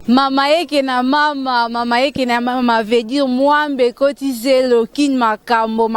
Mama yeke na mama veut dire mwambe kotizelo kin makambo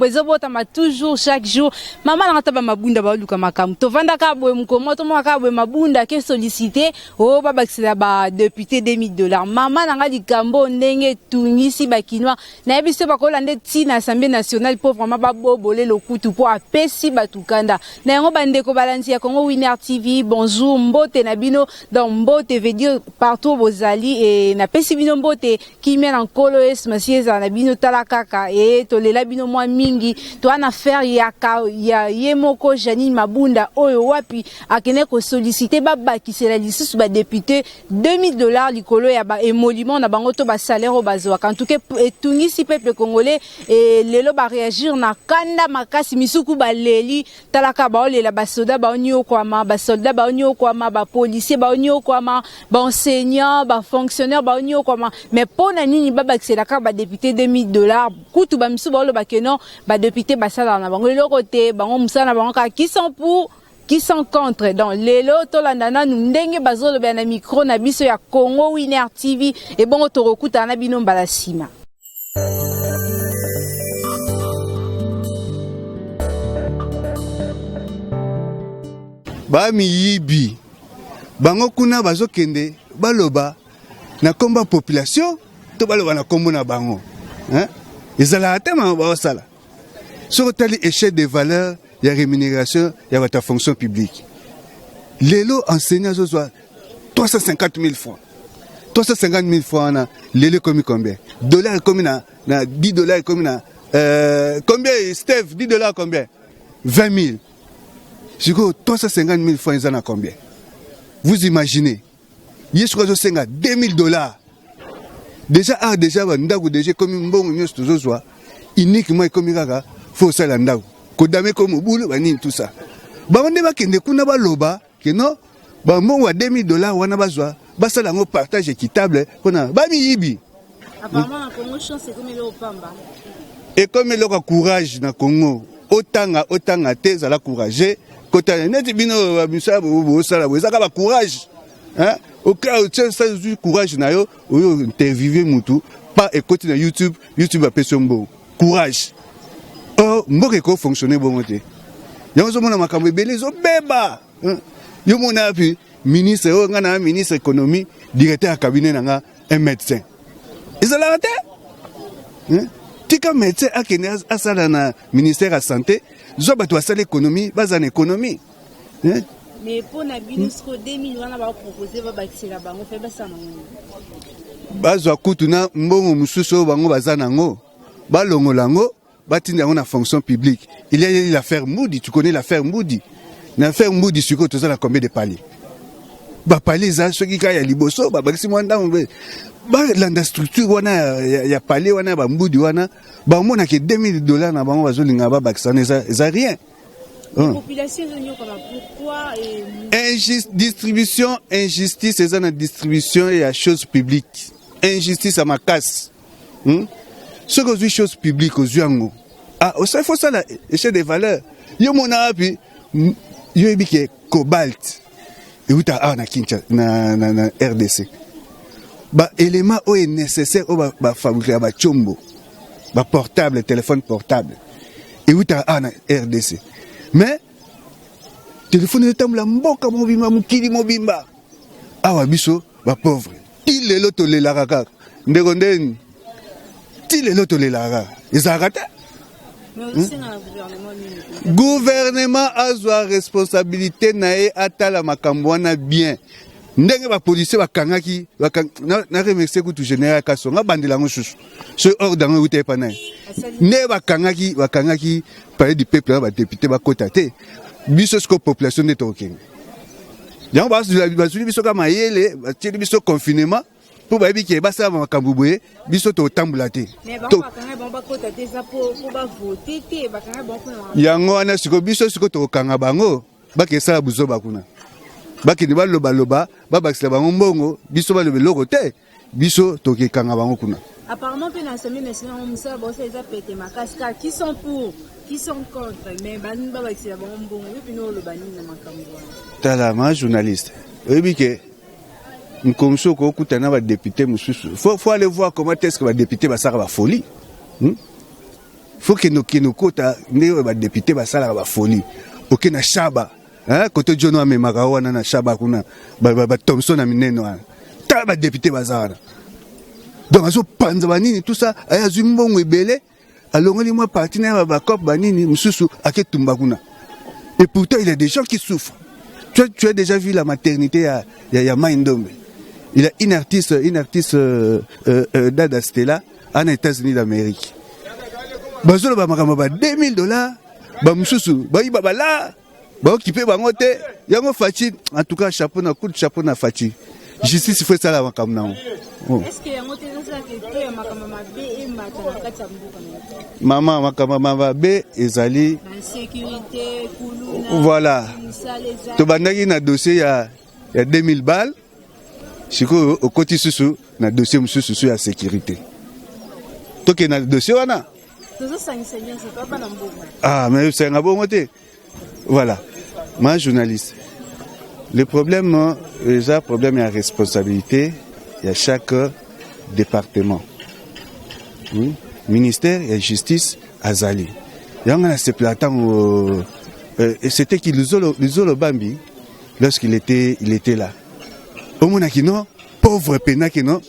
ezobota ma toujours chaque jour mama na ngata ba mabunda ba luka makambo to vanda ka boye mkomo to mwaka boye mabunda ke solliciter o baba kisela ba député $2000 mama na ngadi kambo ndenge tungisi ba kinwa na yebiso ba kolande tina assemblée nationale pauvre mama ba bobole lokutu po apesi batukanda na yango bandeko balanzi ya Congo Winner TV bonjour mbote na bino dans mbote veut dire partout bozali et na pesi bino mbote ki mena nkolo es masieza na bino tala kaka et tolela bino mwa mingi to ana faire ya yemoko Janine Mabunda oyo wapi akene ko solliciter baba ki sera lisusu ba député $2000 likolo ya ba émolument na bango to ba salaire o bazwa en tout cas etungisi peuple congolais et lelo ba réagir na kanda makasi misuku ba leli tala ka ba olela ba soda ba onyo kwama ba soldat ba onyo kwama ba policier ba onyo kwama ba enseignant ba fonctionnaire ba onyo kwama mais pona nini baba kisela ka ba député $2000 kutu ba misu ba lo ba kenon ba député ba sala na bango le côté bango musana bango ka qui sont pour qui sont contre dans lelo to landana nu ndenge bazolo ba na micro na biso ya Congo Winner TV et bongo to rokuta na bino mbala sima ba miyibi bango kuna bazokende baloba na komba population to baloba na kombo na bango hein ezala atema ba sala sur telle échelle de valeur ya rémunération ya votre fonction publique lelo enseignant zozwa 350 000 francs 350 000 francs na lelo comme combien dollars comme na $10 comme na combien Steve $10 combien 20 000 Chico 350 000 francs ils en a combien vous imaginez yesuka senga $2000 déjà ndaku déjà comme mbongo nyos tozozwa uniquement comme kaka faut ça ndaku kodame comme bulu bani tout ça bande bakende kuna baloba que non ba mbongo wa $2000 wana bazwa basala ngo partage équitable kona ba miyibi apparemment la promotion c'est comme le opamba et comme le courage na Congo otanga te za la courage kota neti bino bisaba bo sala bo zaka ba courage hein au cas où tu ça du courage na yo interviewer mutu pas écouter na YouTube a pesombo courage oh mboke ko fonctionner bon te yango zo mona makambo ebele zo beba yo mona puis ministre o ngana ministre économie directeur cabinet nga un médecin ezala te hein tika médecin akene asala na ministère à santé zo bato asala économie bazana économie hein mais pour na binisco 2000 wana ba proposer ba bakisela bango fe basana ngo bazwa kutuna mbongo mususu bango bazana ngo balongola ngo batinda ngo na fonction publique il y a l'affaire Moudi tu connais l'affaire Moudi l'affaire Moudi siko tozala combien de paliers ba paliers za soki ka ya liboso ba bakisi mwanda ba landa structure wana ya palier wana ba Moudi wana ba mona ke $2000 na bango bazolinga ba bakisana za rien. La population pourquoi distribution injustice c'est une distribution et la chose publique injustice à ma casse ce que je chose publique aux yango ah il faut ça la échelle des valeurs yo mona api yo ebike cobalt et uta na Kinshasa na RDC ba élément est nécessaire au ba fabriquer ba chombo ba portable téléphone portable et uta na RDC mais téléphone de table mboka mobimba mukili mobimba awa biso ba pauvre ti lelo to lela kaka ndeko ndeni ti lelo to lela kaka ezakata gouvernement azwa responsabilité na e atala makambo wana bien ndenge ba policier bakangaki na remercier kutu général Kasonga bandela ngo susu ce ordre ngo uté pa na ne bakangaki parler du peuple ba député ba kota te biso sko population de token yango bazuli biso ka mayele bateli biso confinement pour ba bi ke ba sa makambo boye biso to tambula te to yango ana siko biso siko to kanga bango ba ke sala buzo bakuna bakini baloba babakisela bango mbongo biso balobe loko te biso tokekanga bango kuna apparemment pe na semaine nationale musala bosa eza pété makasika qui sont pour qui sont contre mais bani babakisela bango mbongo et puis no lo bani na makambo tala ma journaliste oyebi ke Mkomso ko kutana ba député mususu. Faut aller voir comment est-ce que ba député ba sala ba folie. Faut que nos kota ne ba député ba sala ba folie. OK na shaba. Hein côté Jono amemaka wana na shaba kuna ba Thompson na mineno wana. Ta ba député ba sala. Donc azo panza banini tout ça aya zumbongo ebele alongoli moi partenaire ba cop banini mususu aketumba kuna. Et pourtant il y a des gens qui souffrent. Tu as déjà vu la maternité ya Maindombe. Il y a une artiste Dada Stella en États-Unis d'Amérique. Bazolo ba makamba ba $2000, ba mususu, ba ibaba la, ba occupé ba ngote, yango fachi, en tout cas chapeau na coup de chapeau na fachi. Justice fait ça la makamba na. Est-ce que yango te ça que makamba mabe e mata kati ya mbuka na. Maman makamba mabe ezali sécurité kuluna. Voilà. To bandaki na dossier ya $2000. Siko au côté susu na dossier mususu ya sécurité. Toke na dossier wana. Ah mais c'est un bon côté. Voilà. Moi journaliste. Le problème déjà problème et responsabilité il y a chaque département. Ministère et justice azali. Yanga se platant c'était qui Luzolo Bambi lorsqu'il était là. Au monakino pauvre penakino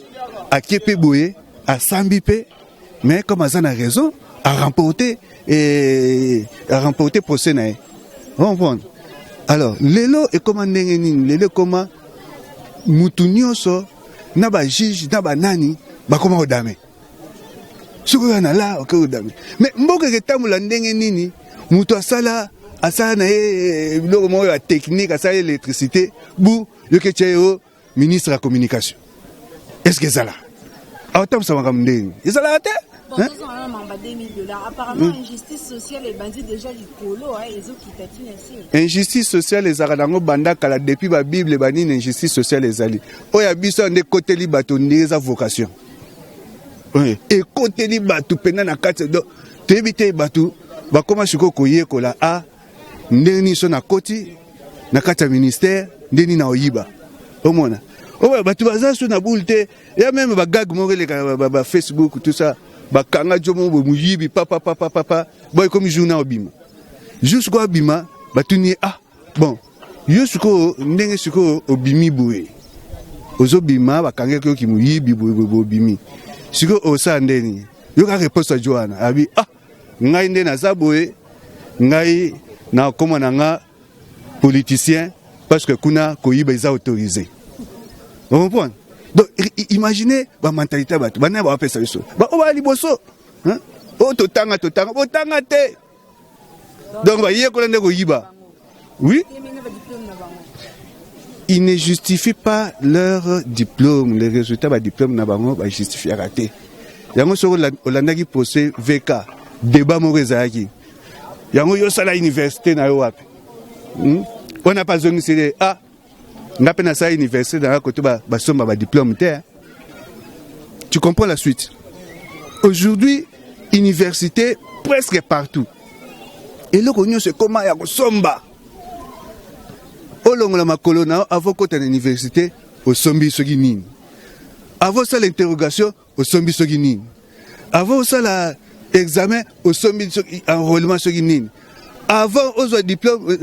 a kepe boye a sambipe mais comme Azan a raison a remporté procès nae. Vous comprenez? Alors lelo et comment ndengenini lelo comment mutunyoso na ba juge na ba nani ba comment odame suko na la ok odame mais mboka ketamula ndengenini mutu asala na biloko moko ya technique asala électricité bu yoke cheo ministre de la communication. Est-ce que ça là? Autant ça va comme des. Ils là tête. Apparemment injustice sociale est bandit déjà du colo hein ils ont quitté ici. Injustice sociale les aradango banda kala depuis la Bible banine injustice sociale les ali. Oya biso de côté li bato ndeza vocation. Oui, et côté li bato pena na kati do tebité bato ba koma shiko koye kola a ndeni so na koti na kati ministère ndeni na oyiba. Omona. Ouais, bah tu vas sur na boule te. Il y a même ba gag morele ba Facebook tout ça. Ba kanga jomo bo muyibi papa. Boy comme journal obima. Jusqu'au obima, ba tu ni bon. Jusqu'au ndenge suko obimi boye. Ozobima ba kanga ko ki muyibi bo obimi. Suko osa ndeni. Yo ka réponse à Joanna. Abi ngai ndena na zaboye. Ngai na komana nga politicien. Parce que kuna koyiba ils a autorisé. Vous comprenez? Donc imaginez la mentalité batu. Bana ba pesa biso. Ba o ba liboso. Hein? O totanga te. Donc ba yé ko lende koyiba. Oui? Ils ne justifient pas leur diplôme, les résultats ba diplôme na bango ba justifier raté. Yango so Olanda ki procès VK débat mo rezaki. Yango yo sala université na yo wapi. On n'a pas besoin de dire n'a pas na université dans la côté ba somba ba diplôme terre. Tu comprends la suite. Aujourd'hui, université presque partout. Et le connu c'est comment ya ko somba. Olongo la makolona avant côté à l'université au sombi soki nini. Avant ça l'interrogation au sombi soki nini. Avant ça l'examen au sombi enrôlement soki nini. Avant aux diplôme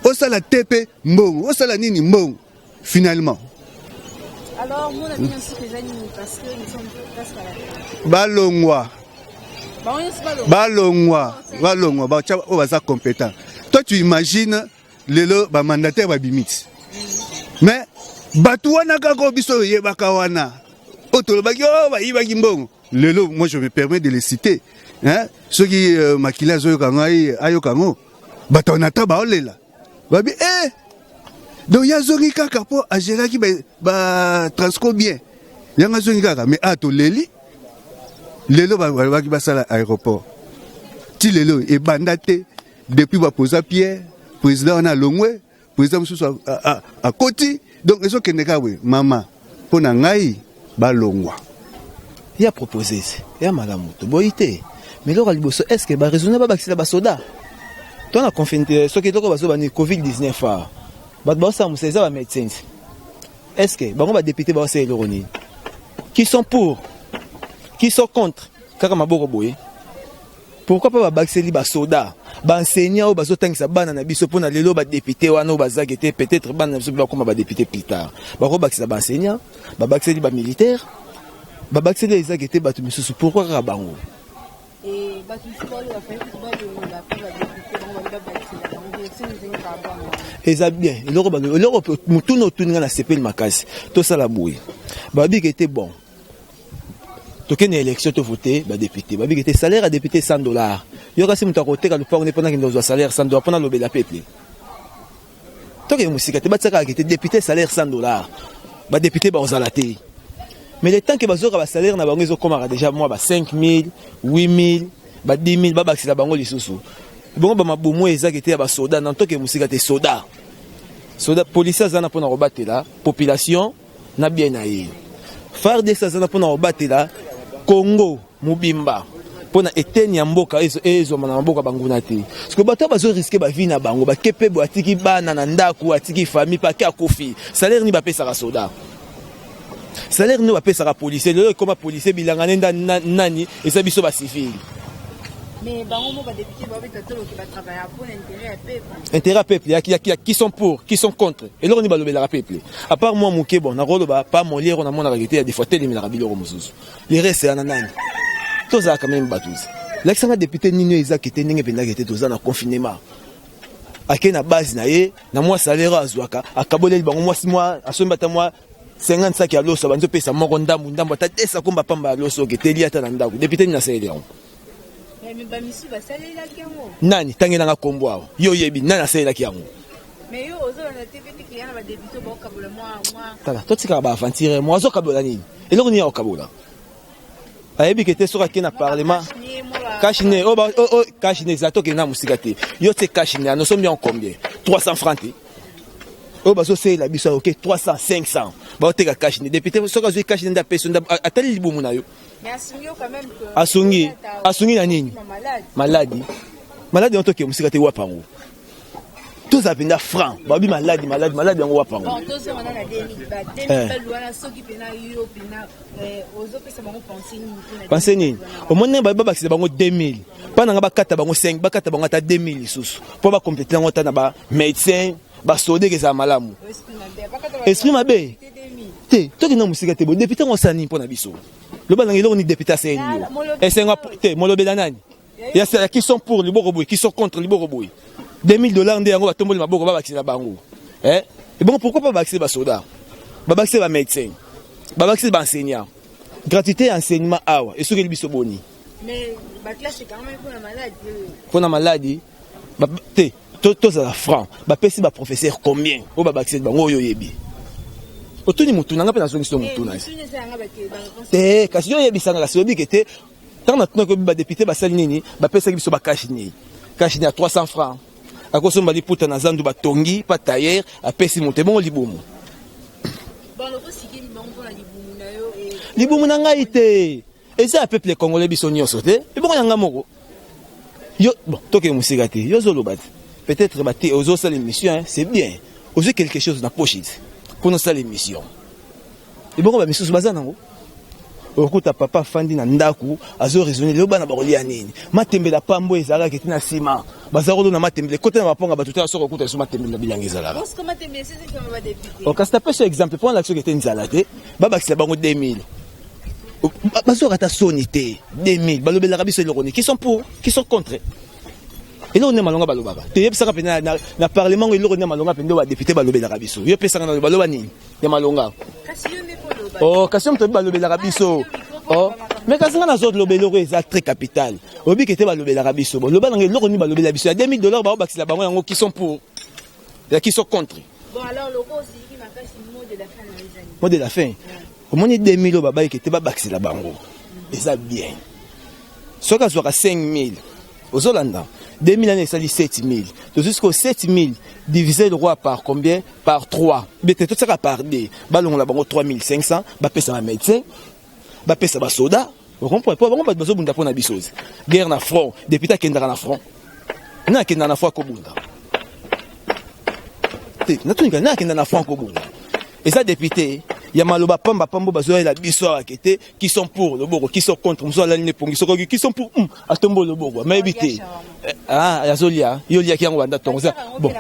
au ça la TP mbong, au ça la nini mbong finalement. Alors moi on a bien sûr les amis parce que nous sommes presque à la fin. Balongwa ba cha o baza compétent. Toi tu imagines lelo ba mandataire ba bimiti. Mais batu wana kako biso yebaka wana. Otolobaki o ba yibaki mbong. Lelo moi je me permets de les citer. Hein? Ceux qui makila zo kangai ayokango. Batonata ba olela. Babi donc ya zongi kaka po agera ki ba transco bien. Yanga zongi kaka mais to leli. Lelo ba ki ba sala aéroport. Ti lelo e bandate depuis ba posa Pierre, président na Longwe, président mususu à Koti. Donc eso keneka we mama pona ngai ba longwa. Il a proposé, il a malamuto boité. Mais là liboso est-ce que ba raisonner ba sila ba soda? Toi na confiné ce qui est ko ba Covid-19 fa. Ba ça c'est ça ba médecin. est-ce que bango ba député ba c'est l'ironi qui sont pour qui sont contre kaka maboko boye pourquoi pas ba baxeli ba soda ba enseignant ou ba zotangisa bana na biso pona lelo ba député wana ba zagete peut-être bana na biso ba koma ba député plus tard ba ko baxela ba enseignant ba baxeli ba militaire ba baxeli ezagete ba tumisu pourquoi ka bango et ba tumisu ba le faire ba le eza bien eloko mutuna otuninga na sepeli makasi tosala boye babi que était bon tokende élection to voter ba député babi que était salaire à député $100 yo kasi mutu akoteka lupango ne pona kindozo salaire $100 pona lobela peuple toke musika te batsaka que était député salaire $100 ba député ba ozalate mais le temps que bazoka ba salaire na bango ezokoma déjà moi ba 5000 8000 ba 10000 ba bakisa bango lisusu bon ba mabumu ezakete ya ba soda na toke musika te soda policiers zana pona robatela population na bien na ye FARDC zana pona robatela Congo mubimba pona eteni ya mboka ezo mana mboka banguna te parce que bato bazo risquer ba vie na bango ba kepe bo atiki bana na ndaku atiki famille pa ka kofi salaire ni ba pesa ka soda salaire ni ba pesa ka policier le comme policier bilanga nenda nani eza biso ba civil. Mais bango mo ba député ba beta tolo qui va travailler pour l'intérêt peuple. Intérêt peuple, il y a qui sont pour, qui sont contre. Et là on y va le la peuple. À part moi mon bon, na rolo ba pas mon lire on a mon arrêté il y a des fois télé la rabilo mususu. Les restes c'est ananani. Tous ça quand même batous. L'excellent député Nino Isaac était ninge penda était tous en confinement. Akena base na ye, na moi salaire azwaka, akabole bango moi 6 mois, asomba ta moi 55 ya loso banzo pesa moko ndambu ta tesa komba pamba loso ke teli ata na ndako. Député na salaire. Nani tangela nga kombo awo yo yebi nani asela ki yango mais yo ozo na TV ki yana ba député ba kabola moi tala totika ba aventure moi zo kabola nini eloko ni ya kabola ayebi kete soka ke na parlement kashine o kashine zato ke na musika te yo te kashine nous sommes bien combien 300 francs te o bazo c'est la biso OK 300 500 ba oteka kashine député soka zo kashine nda peso nda atali libumu na yo. Mais quand même que Asungi na nini? Maladie on toke musika te wapango. Tous apenda franc. Babi maladie en wapango. Bon, tous on a la 2000 luana soki pena yo pena ozo pesa bango penser nini. Au moins ba bakisa bango 2000. Pana nga bakata bango 5, bakata bango ta 2000 lisusu. Po ba compléter ngo ta na ba médecin, ba sodé ke za malamu. Esprit mabe. Te, toki na musika te bo député ngo sani pona biso. Le balangi lo ni député c'est nio. Et c'est te molobela nani. Il y a qui sont pour liboroboy, qui sont contre liboroboy. $2000 ndé yango batomboli maboko ba bakisa bango. Et bon pourquoi pas bakisa ba soda? Ba bakisa ba médecin. Ba bakisa ba enseignant. Gratuité enseignement awa et soki biso boni. Mais ba classe quand même pour la maladie. Pour la maladie. Ba te tous à la franc. Ba pesi ba professeur combien? O ba bakisa bango yo yebi. Otuni mutu nanga pe na zongi so mutu na. Kasi yo yebisanga kasi obi kete tant na tuna ko ba député ba sali nini ba pesa biso ba cash ni à 300 francs akoso mbali puta na zandu ba tongi pa tailleur a pesi mutu bon libumu bon loko sikeli bango pour la libumu na yo libumu na ngai te eza peuple congolais biso nyonso te e bon yanga moko yo bon toke musika te yo zolo bat peut-être ba te ozo sala émission c'est bien ozo quelque chose na poche pour nous saler mission et bon ba mission bazana ngo okuta papa fandi na ndaku azo raisonner le bana bakolia nini matembela pambo ezala keti na sima bazakolo na matembele côté na baponga batuta soko okuta so matembele na bilanga ezala parce que matembele c'est comme ba député o kasta pe exemple pour l'action qui était nzala te baba ki bango 2000 bazo kata sonité 2000 balobela kabiso le qui sont pour qui sont contre et là on est malonga balobaka te yebisaka pe na parlement il on est malonga pe ndo ba député balobela kabiso yo pesa na baloba nini ya malonga kasi yo ne oh kasi mto balobela kabiso oh mais kasi ngana zot lobelo ko eza très capital obi kete balobela kabiso bon loba ngelo ko ni balobela biso ya $2000 ba bakisila bango yango qui sont pour ya qui sont contre bon alors le cause qui m'a kasi mot de la fin na les amis mot de la fin au moins 2000 ba kete ba bakisila bango eza bien soka zoka 5000 aux Hollandais 2000 années ça dit 7000 donc jusqu'au 7000 divisé le roi par combien par 3 mais tout ça par 2 balon la bango 3500 ba pesa ba médecin ba pesa ba soda on comprend pas bango ba bezo bunda pona bisozi guerre na front député kendra na front na kenda na front ko bunda te na tunika na kenda na front ko bunda Et ça député, il y a Maloba Pamba Pambo Bazoa et la Bissoa qui sont pour le Bogo, qui sont contre, qui sont pour Atombo le Bogo. Mais évitez. Ah, Yazolia, Yolia qui en Rwanda. Bon.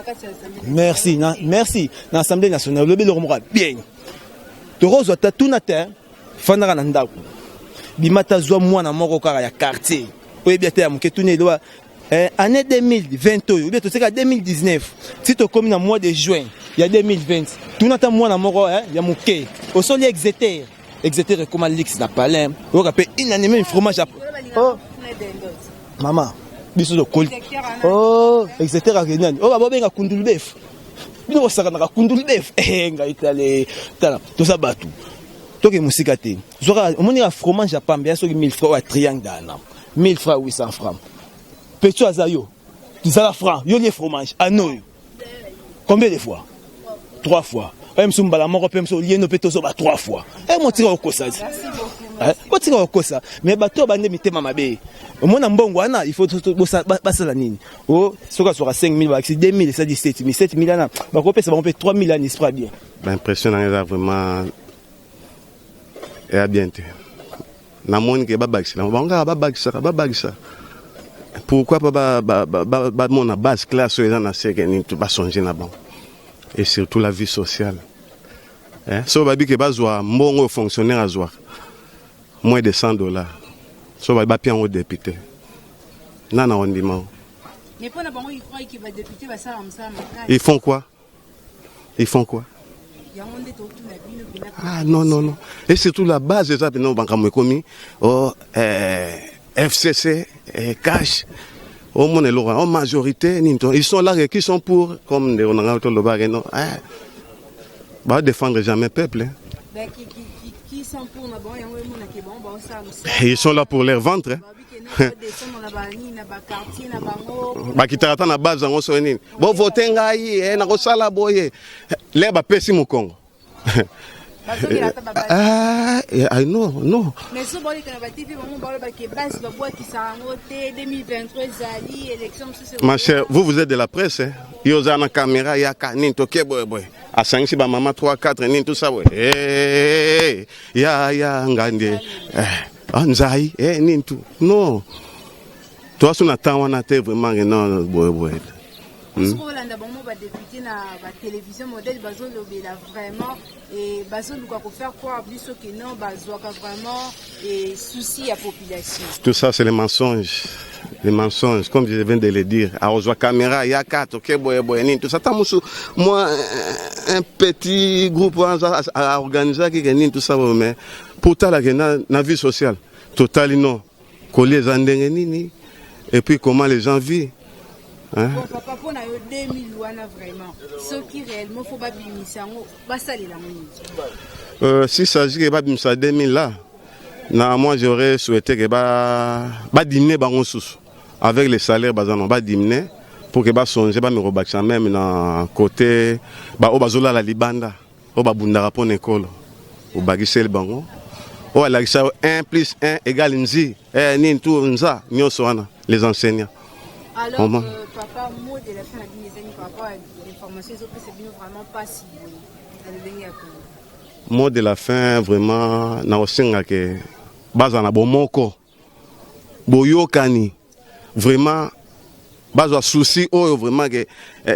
Merci, merci. Dans l'Assemblée nationale, le Bélo Moral, bien. Toro Zota Tunata, Fanara Nandaku. Bimata Zoa Moana Morokara, ya quartier. Oui, bien, tu as mon ketouné, année 2020, ou bien tu sais qu'en 2019, si tu as commis dans le mois de juin, il y a 2020, tout le temps, moi, il y a mon quai. Au sol, il y a Exeter. Exeter, comment l'X n'a pas l'air. On rappelle une année, même fromage. Oh, maman, bisous de col. Oh, Exeter à Renan. Oh, bah, ben, à Kundulbef. Nous, on s'est rendu à Kundulbef. Eh, tout ça, batou. Toi, qui es musicaté. On a un fromage à Pambia, sur 1000 francs à triangle d'Anna. 1000 francs, 800 francs. Petit Azayo, tu as la franc, il y a des fromages, à nous. Combien de fois? 3 fois. Même si on a un peu de pétos, 3 fois. Et moi, je tire au Kosa. Moi, tire au Kosa. Mais bateau, il y a ma bé. Au moins, il faut passer la ligne. Oh, ce qui sera 5 000, c'est 2 000, ça dit 7 000. 7 000, ça va faire 3 000 ans, il sera bien. L'impression est vraiment. Et à bientôt. Na moni ke babakisa, banga babakisa. Pourquoi pas mon base classe dans la sécurité tu vas songer là bas et surtout la vie sociale. Hein? So babi ke bazwa mbongo fonctionnaire azwa moins de $100. So babi bien au député. Nana ondima. Mais pour na bango il croit qu'il va député va ça comme ça. Ils font quoi? Ils font quoi? Ah non. Et surtout la base de ça, non, FCC, cash, au monde en majorité, ils sont là qui sont pour, comme on a autour de bague, non, bah défendre jamais le peuple. Qui sont pour ils sont là pour leur ventre. Bah qui t'attend la base en Osonine. Bon voter ngai, na kosala boye. Les ba pesi mu Congo. I know, no. Mais ce bon que la TV on parle ba que base ba bois qui ça voté 2023 zali élection. Ma chère, vous êtes de la presse hein. Yo za na caméra ya kanin to ke boy. A 5 si ba maman 3 4 nin tout ça boy. Ya ngande. Anzai nin tout. Non. Toi sur na temps on a été vraiment non boy. Parce que là d'abord ba député na ba télévision modèle bazo lobela vraiment et bazo luka ko faire croire plus que non bazo ka vraiment et souci à population. Tout ça c'est les mensonges. Les mensonges comme je viens de le dire. À aux caméra il y a 4 OK boy ni tout ça moi un petit groupe à organiser qui gagne tout ça mais pourtant la na vie sociale total non coller zandenge nini et puis comment les gens vivent. Hein? Bon, papa, pour 2000 vraiment, ce qui réellement faut pas bimisa, va saler la s'il s'agit de pas bimisa 2000 là, moi j'aurais souhaité que ba diminuer avec les salaires bazano ba diminuer pour que ba songer ba me rebaxa même na côté ba obazola la libanda, obabunda pour l'école, obagisel bango. O la 1 plus 1 égale nzi, ni tout nza, nyoso wana les enseignants. Alors, papa, mot de la fin de par rapport à l'information, c'est vraiment pas si mot de la fin, vraiment, na osenga ke bazana bomoko, boyokani, vraiment, bazo souci, oh, vraiment, que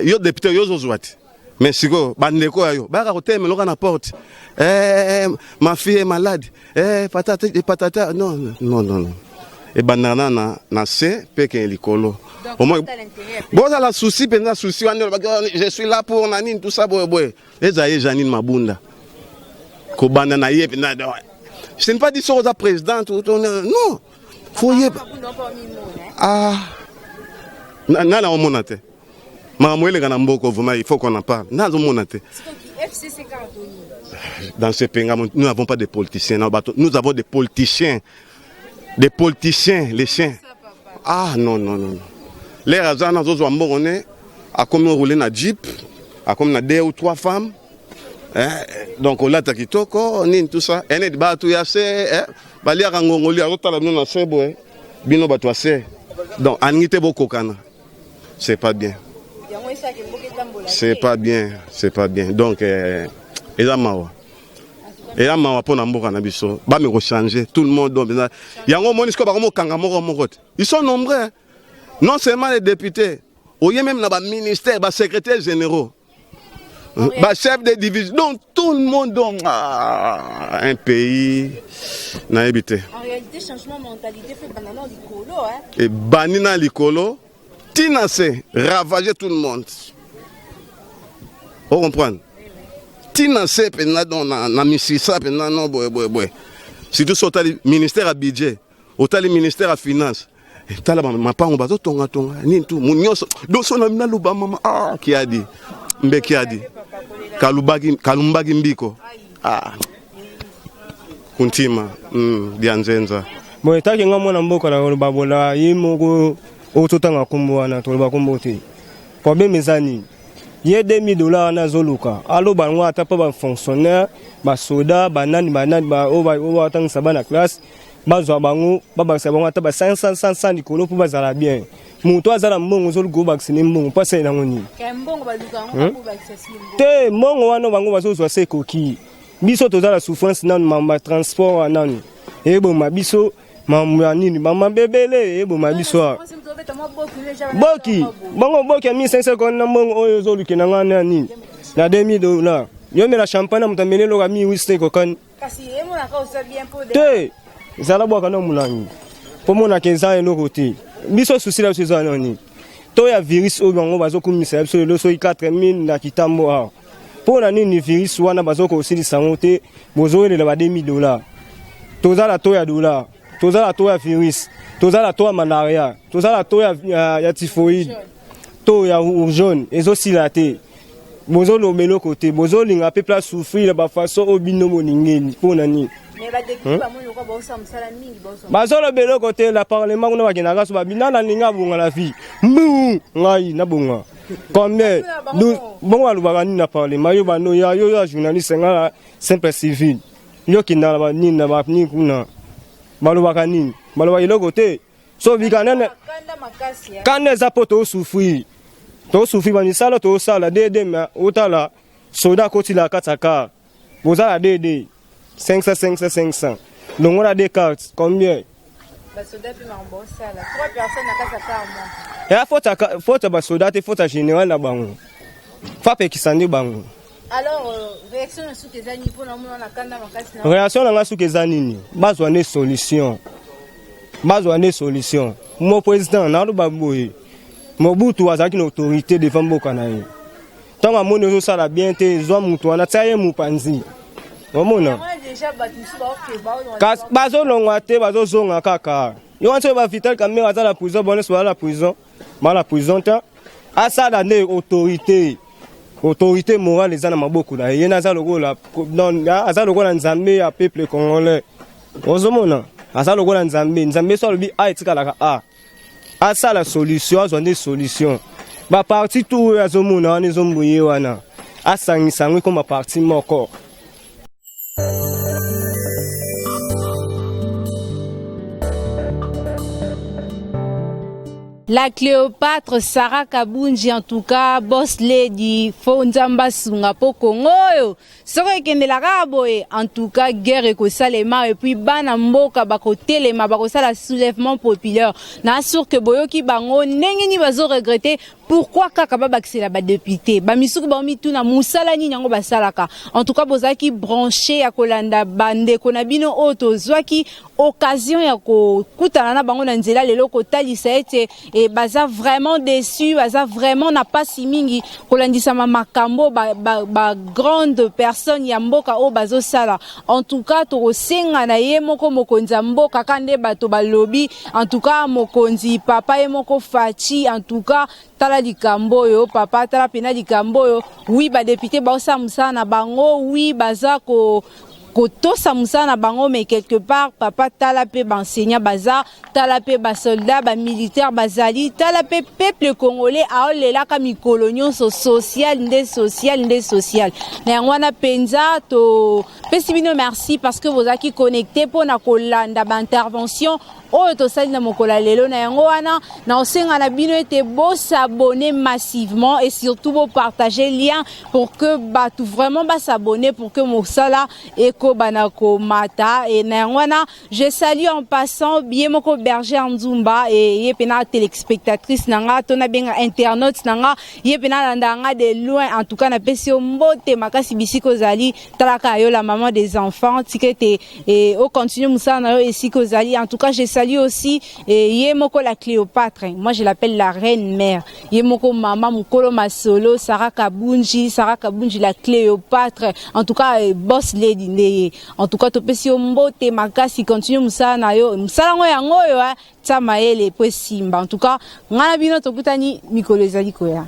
yo député, yo zozouati. Mais si go, bandeko yo, baka kote me loka na porte. Ma fille est malade. Patata, non. Et banana na se peke likolo. Au moins bon ça la souci pendant souci je suis là pour nanine tout ça boy. Ezaye Janine Mabunda. Ko banana yé je ne pas dit ça aux président non. Faut y ah na on monate. Mamouele kana mboko vraiment il faut qu'on en parle. Na zo monate. Dans ce pays nous n'avons pas de politiciens, nous avons des politiciens. Des politiciens, les chiens. Ah non. Les razana zozo amborone a comme rouler na jeep, a comme na 2 ou 3 femmes. Donc on l'a takitoko, ni tout ça. Ene de batu ya se, bali akangongoli azotala bino na sebo bino batu ase. Donc anite boko kana. C'est pas bien. C'est pas bien. Donc eza mawa. Et là, ma pour n'amboka na biso, ba me rechanger tout le monde donc yango monisco ba komo kanga moko. Ils sont nombreux. Hein. Non seulement les députés, oye même na ba ministère, ba secrétaires généraux. Ba chef de division. Donc tout le monde donc un pays na habité. En réalité, changement de mentalité fait banana likolo hein. Et banina likolo, tina c'est ravager tout le monde. Vous comprenez? Tina se pena don na misisa pena non boy. Si tout le ministère à budget, autant le ministère à finance. Tala ma pango bazo tonga ni tout munyoso do so na mina luba mama qui a dit mbe qui a dit kalumbagi mbiko kuntima dianzenza bon etaki nga mwana mboka na luba bola yimoko ototanga kumbo na to luba kumbo te problème ezani ye $2000 na zoluka alo bango atapa ba fonctionnaire ba soda banani ba o tangisa bana classe bazwa bango babakisa bango atapa 500 likolo pour bazala bien muto azala mbongo zolugo bakisini mbongo pasa ina ngoni mbongo baluka ngo pour bakisa simbo te mbongo wana bango bazozwa se koki biso tozala souffrance nanu mama transport nanu ebo mabiso mama nini mama bebele ebo mabiso boki bongo boki a 1500 kon na mbongo oyo zoluki na ngana nini na $2000 yo mela champagne mutamele lo ka 1800 ko kan kasi emo na ka osa bien pour te zala bwa kana mulangi po mona kenza eno côté biso souci la saison nani to ya virus oyo bango bazokumisa biso lo so 4000 na kitambo a po na nini virus wana bazoko osilisa ngo te bozoelela ba $2000 tozala to ya dollar tozala to ya virus tozala to ya malaria tozala to ya typhoïde to ya jaune ezosila te bozolo melo côté bozolinga pe place souffrir ba façon obino moningeni po na nini mais ba depuis ba moyo ko ba osamsala mingi ba osamsala bazolo belo côté la parlement kuna bakena kaso babina na ninga bunga la vie mbu ngai na bunga combien bon alubaka nini na parlement yo bano ya journaliste ngala simple civil yo kinala ba nini na ba nini kuna balubaka nini balubaka ilo côté so bikanene kande za poto souffrir to souffrir ba misala to sala dede ma otala soda koti la kataka bozala dede 500. Donc on a des cartes, combien? Bah soda puis marbo sala. 3 personnes à casa par mois. Et faut ba soda te faut ta général na bango. Fa pe kisandi bango. Alors réaction na suke zani pour na mona kanda makasi na. Réaction na suke zani ni. Bazwa ne solution. Mon président na lo baboye. Mobutu azaki na autorité devant mboka na ye. Tant amone zo sala bien te zo mutu na tsaye mupanzi. Omona bazo longwa te bazo zonga kaka yo wanse ba vital kamera za la prison bonne soit la prison ta asala ne autorité morale ezana maboko na ye na za lokola non azala lokola nzambe ya peuple congolais ozomona azala lokola nzambe so lobi aitika la asala solution azonde solution ba parti tout azomona wana ezombuye wana asangisa ngwe comme parti moko. La Cléopâtre Sarah Kabunji en tout cas boss lady Fonzamba Sunga po Congo soko kende la raboye en tout cas guerre ko salema et puis bana mboka bako telema bako sala soulèvement populaire na sûr que boyoki bango ndenge ni bazo regretter pourquoi kaka ba bakisela ba député ba misuku ba mi tuna musala ni nyango basalaka en tout cas bozaki branché ya kolanda bande kona bino auto zwaki occasion ya ko kutana na bango na nzela lelo ko talisa ete et baza vraiment déçu baza vraiment na pas si mingi kolandisa makambo ba grande personne ya mboka o bazo sala en tout cas to senga na ye moko mokonzi mboka kande bato balobi en tout cas mokonzi papa ye moko fachi en tout cas tala likambo yo papa tala pena likambo yo oui ba député ba osa musana bango oui baza ko kotosa musala na bango, mais quelque part papa tala pe ba enseignant baza, tala pe ba soldat, ba militaire bazali, tala pe peuple congolais aolela ka mikolonio social social. Na ngwana penza to pesi bino merci parce que vous aki connecté pour na kolanda ba intervention oyo tosali na mokola lelo na yango wana na osenga na bino ete bo s'abonner massivement et surtout bo partager lien pour que tout vraiment ba s'abonner pour que mosala eko banako mata et na yango wana je salue en passant bien moko Berger Nzumba et yepena téléspectatrice nanga tona benga internautes nanga yepena ndanga de loin en tout cas na pesio mbote makasi bisiko zali talaka yo la maman des enfants tikete et au continue musala na yo esiko zali en tout cas je salue aussi Yemoko la Cléopâtre, moi je l'appelle la reine mère. Yemoko maman Mukolo Masolo, Sarah Kabunji la Cléopâtre. En tout cas boss lady. En tout cas topesi mbote makasi continue musala na yo. Musala ngo yango yo tsamaele po simba. En tout cas ngana bino tokutani mikolo ezali koya.